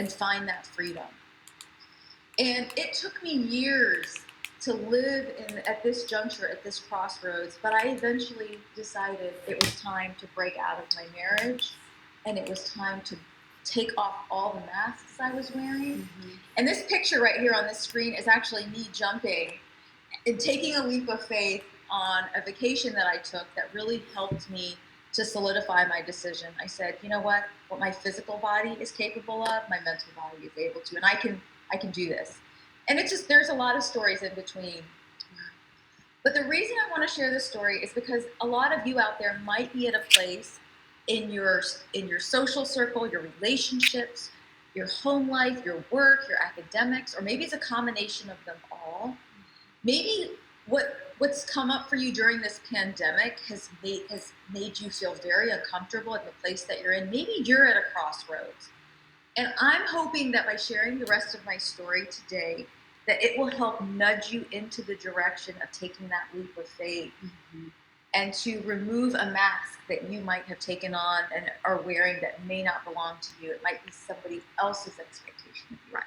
and find that freedom. And it took me years to live at this juncture, at this crossroads, but I eventually decided it was time to break out of my marriage, and it was time to take off all the masks I was wearing. Mm-hmm. And this picture right here on this screen is actually me jumping and taking a leap of faith on a vacation that I took that really helped me to solidify my decision. I said, you know what my physical body is capable of, my mental body is able to, and I can do this. And it's just, there's a lot of stories in between. But the reason I want to share this story is because a lot of you out there might be at a place in your social circle, your relationships, your home life, your work, your academics, or maybe it's a combination of them all. Maybe what's come up for you during this pandemic has made you feel very uncomfortable at the place that you're in. Maybe you're at a crossroads. And I'm hoping that by sharing the rest of my story today, that it will help nudge you into the direction of taking that leap of faith. Mm-hmm. And to remove a mask that you might have taken on and are wearing that may not belong to you. It might be somebody else's expectation of you. Right.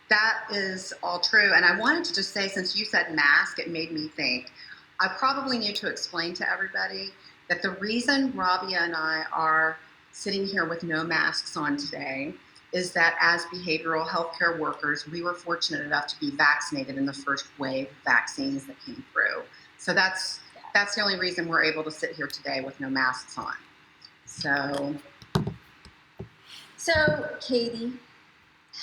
That is all true. And I wanted to just say, since you said mask, it made me think, I probably need to explain to everybody that the reason Rabia and I are sitting here with no masks on today is that as behavioral healthcare workers, we were fortunate enough to be vaccinated in the first wave of vaccines that came through. So that's the only reason we're able to sit here today with no masks on. So Katie,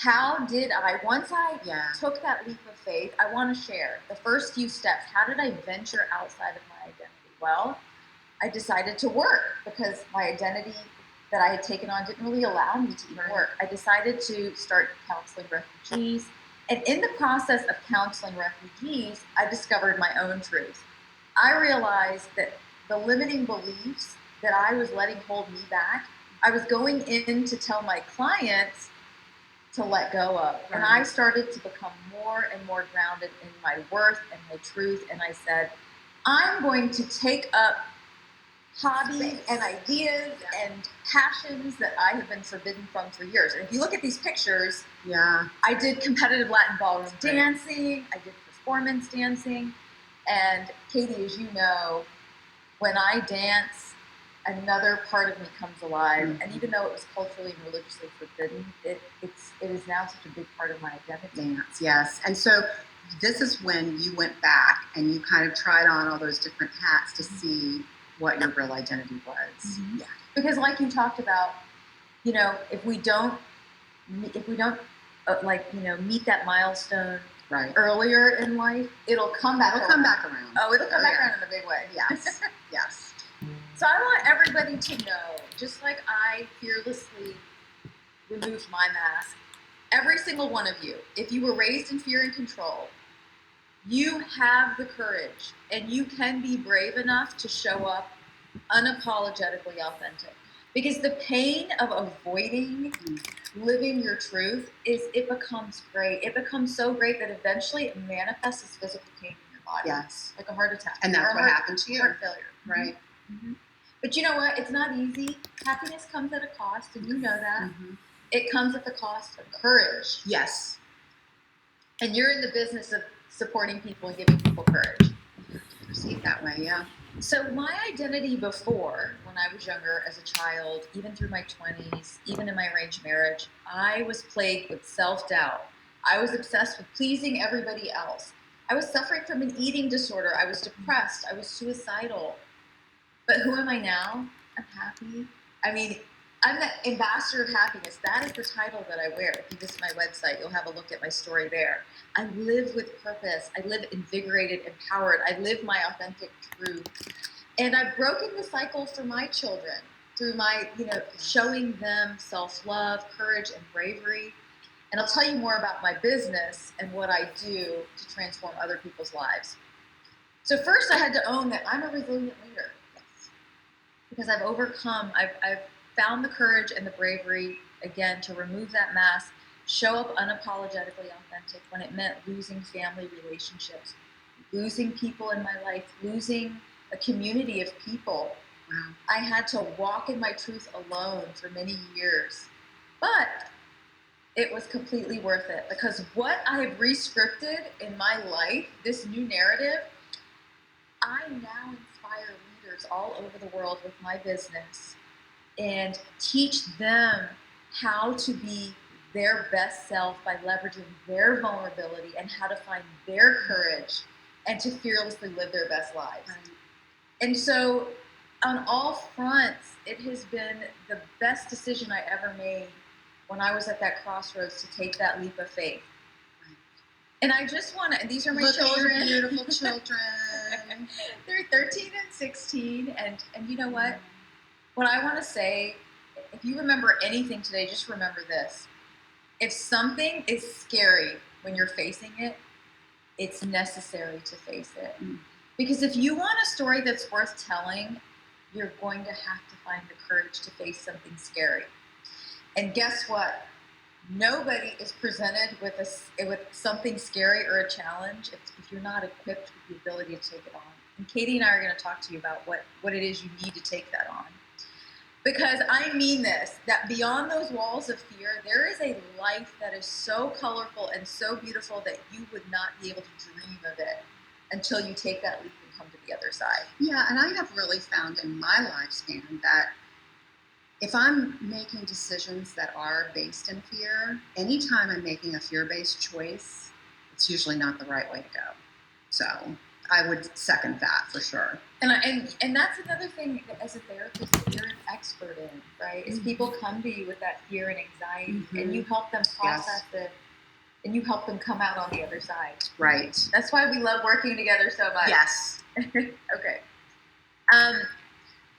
how did I, once I took that leap of faith, I want to share the first few steps. How did I venture outside of my identity? Well, I decided to work because my identity that I had taken on didn't really allow me to even work. I decided to start counseling refugees. And in the process of counseling refugees, I discovered my own truth. I realized that the limiting beliefs that I was letting hold me back, I was going in to tell my clients to let go of. And I started to become more and more grounded in my worth and my truth. And I said, I'm going to take up hobbies and ideas and passions that I have been forbidden from for years. And if you look at these pictures, I did competitive Latin ballroom dancing, I did performance dancing, and Katie, as you know, when I dance, another part of me comes alive. Mm-hmm. And even though it was culturally and religiously forbidden, it is now such a big part of my identity. Dance, yes. And so this is when you went back and you kind of tried on all those different hats to see what your real identity was. Mm-hmm. Yeah. Because like you talked about, if we don't meet that milestone earlier in life, it'll come back around. Oh, it'll come back around in a big way. Yes. Yes. So I want everybody to know, just like I fearlessly removed my mask, every single one of you, if you were raised in fear and control, you have the courage and you can be brave enough to show up unapologetically authentic. Because the pain of avoiding living your truth it becomes great. It becomes so great that eventually it manifests as physical pain in your body. Yes. Like a heart attack. And that's what happened to you. Heart failure. Right. Mm-hmm. But you know what? It's not easy. Happiness comes at a cost, and you know that. Mm-hmm. It comes at the cost of courage. Yes. And you're in the business of supporting people and giving people courage. Perceived that way, yeah. So my identity before, when I was younger as a child, even through my 20s, even in my arranged marriage, I was plagued with self-doubt. I was obsessed with pleasing everybody else. I was suffering from an eating disorder. I was depressed. I was suicidal. But who am I now? I'm happy. I mean, I'm the ambassador of happiness. That is the title that I wear. If you visit my website, you'll have a look at my story there. I live with purpose. I live invigorated, empowered. I live my authentic truth. And I've broken the cycle for my children through my, showing them self-love, courage, and bravery. And I'll tell you more about my business and what I do to transform other people's lives. So first I had to own that I'm a resilient leader. Yes. Because I've overcome, I've found the courage and the bravery, again, to remove that mask, show up unapologetically authentic when it meant losing family relationships, losing people in my life, losing a community of people. Wow. I had to walk in my truth alone for many years. But it was completely worth it, because what I have re-scripted in my life, this new narrative, I now inspire leaders all over the world with my business and teach them how to be their best self by leveraging their vulnerability and how to find their courage and to fearlessly live their best lives. Right. And so on all fronts, it has been the best decision I ever made when I was at that crossroads to take that leap of faith. Right. And I just want to, and these are my Look children. at your beautiful children. They're 13 and 16. And you know what? What I want to say, if you remember anything today, just remember this. If something is scary when you're facing it, it's necessary to face it. Mm. Because if you want a story that's worth telling, you're going to have to find the courage to face something scary. And guess what? Nobody is presented with something scary or a challenge if you're not equipped with the ability to take it on. And Katie and I are going to talk to you about what it is you need to take that on. Because I mean this, that beyond those walls of fear, there is a life that is so colorful and so beautiful that you would not be able to dream of it until you take that leap and come to the other side. Yeah, and I have really found in my lifespan that if I'm making decisions that are based in fear, anytime I'm making a fear-based choice, it's usually not the right way to go. So I would second that for sure. And that's another thing that as a therapist that you're an expert in, right? Is people come to you with that fear and anxiety, and you help them process it, and you help them come out on the other side. Right. That's why we love working together so much. Yes. Okay.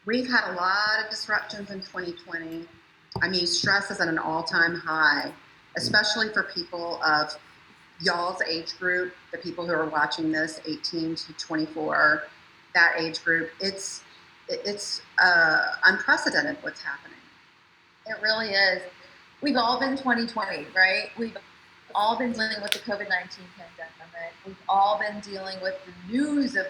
We've had a lot of disruptions in 2020. I mean, stress is at an all-time high, especially for people of y'all's age group, the people who are watching this, 18 to 24, that age group. It's unprecedented what's happening. It really is. We've all been 2020, right? We've all been dealing with the COVID-19 pandemic. We've all been dealing with the news of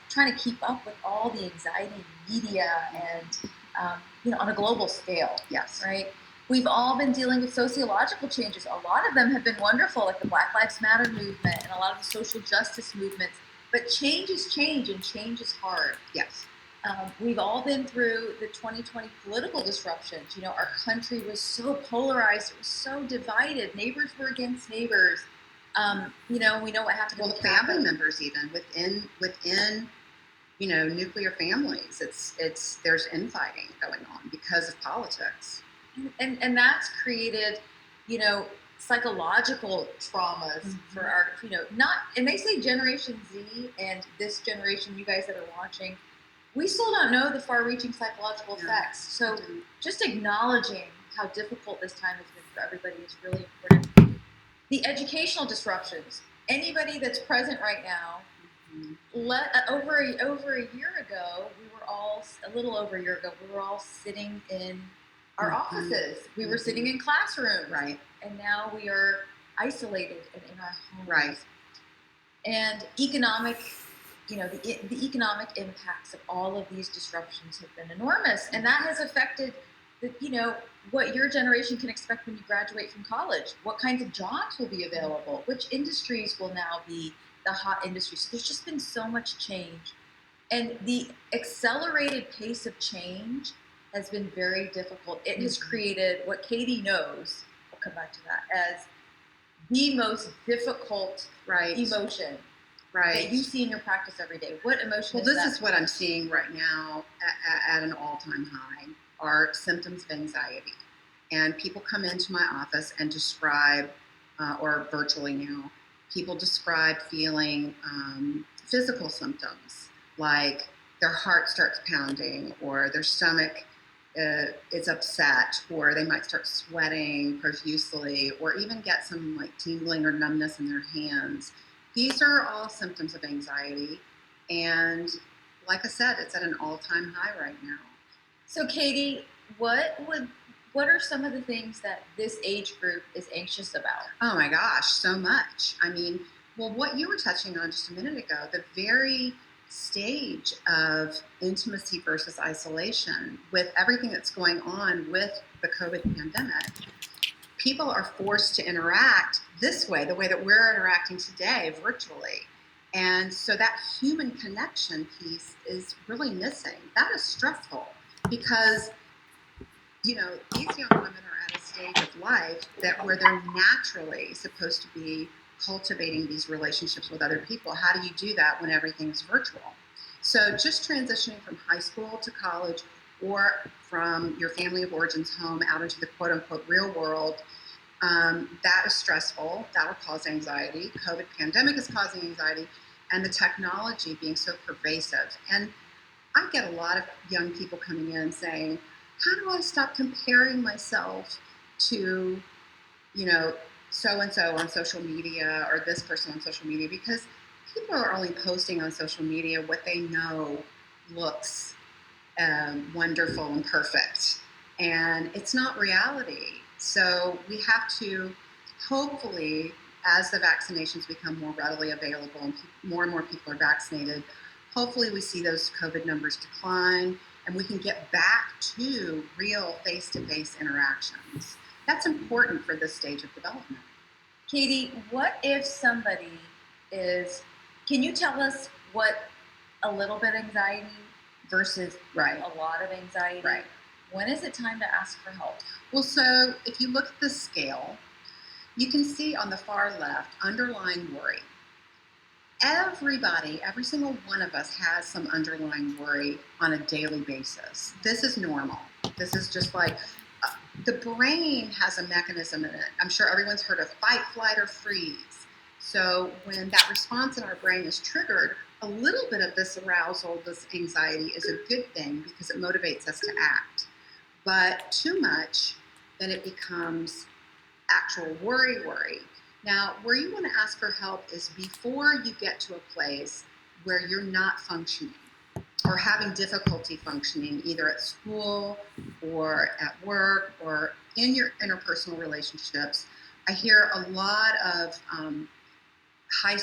trying to keep up with all the anxiety in media and on a global scale. Yes. Right. We've all been dealing with sociological changes. A lot of them have been wonderful, like the Black Lives Matter movement and a lot of the social justice movements. But change is change, and change is hard. Yes. We've all been through the 2020 political disruptions. Our country was so polarized. It was so divided. Neighbors were against neighbors. We know what happened. Well, the family members, even within nuclear families, it's there's infighting going on because of politics, and that's created, psychological traumas for our, not. And they say Generation Z and this generation, you guys that are watching, we still don't know the far-reaching psychological effects. So just acknowledging how difficult this time has been for everybody is really important. The educational disruptions. Anybody that's present right now, over a year ago, a little over a year ago, we were all sitting in our offices. We were sitting in classrooms. Right. And now we are isolated and in our homes. Right. And economic, the economic impacts of all of these disruptions have been enormous. And that has affected what your generation can expect when you graduate from college. What kinds of jobs will be available? Which industries will now be the hot industries? So there's just been so much change. And the accelerated pace of change has been very difficult. It has created what Katie knows, we'll come back to that, as the most difficult emotion that you see in your practice every day. What emotion is that? Well, this is what I'm seeing right now at an all-time high are symptoms of anxiety. And people come into my office and describe, or virtually now, people describe feeling physical symptoms, like their heart starts pounding, or their stomach is upset, or they might start sweating profusely, or even get some like tingling or numbness in their hands. These are all symptoms of anxiety. And like I said, it's at an all-time high right now. So Katie, what are some of the things that this age group is anxious about? Oh my gosh, so much. I mean, well, what you were touching on just a minute ago, the very stage of intimacy versus isolation with everything that's going on with the COVID pandemic, people are forced to interact this way, the way that we're interacting today, virtually. And so that human connection piece is really missing. That is stressful because, you know, these young women are at a stage of life that where they're naturally supposed to be cultivating these relationships with other people. How do you do that when everything is virtual? So just transitioning from high school to college or from your family of origins home out into the quote unquote real world, that is stressful. That'll cause anxiety. COVID pandemic is causing anxiety, and the technology being so pervasive. And I get a lot of young people coming in saying, how do I stop comparing myself to, you know, so and so on social media or this person on social media? Because people are only posting on social media what they know looks wonderful and perfect, and it's not reality. So we have to, hopefully, as the vaccinations become more readily available and more people are vaccinated, hopefully we see those COVID numbers decline and we can get back to real face-to-face interactions. That's important for this stage of development. Katie, what if somebody is, can you tell us what a little bit anxiety versus Right. a lot of anxiety? Right. When is it time to ask for help? Well, so if you look at the scale, you can see on the far left underlying worry. Everybody, every single one of us has some underlying worry on a daily basis. This is normal. This is just like the brain has a mechanism in it. I'm sure everyone's heard of fight, flight, or freeze. So when that response in our brain is triggered, a little bit of this arousal, this anxiety is a good thing because it motivates us to act. But too much, then it becomes actual worry. Now, where you want to ask for help is before you get to a place where you're not functioning or having difficulty functioning, either at school or at work or in your interpersonal relationships. I hear a lot of high school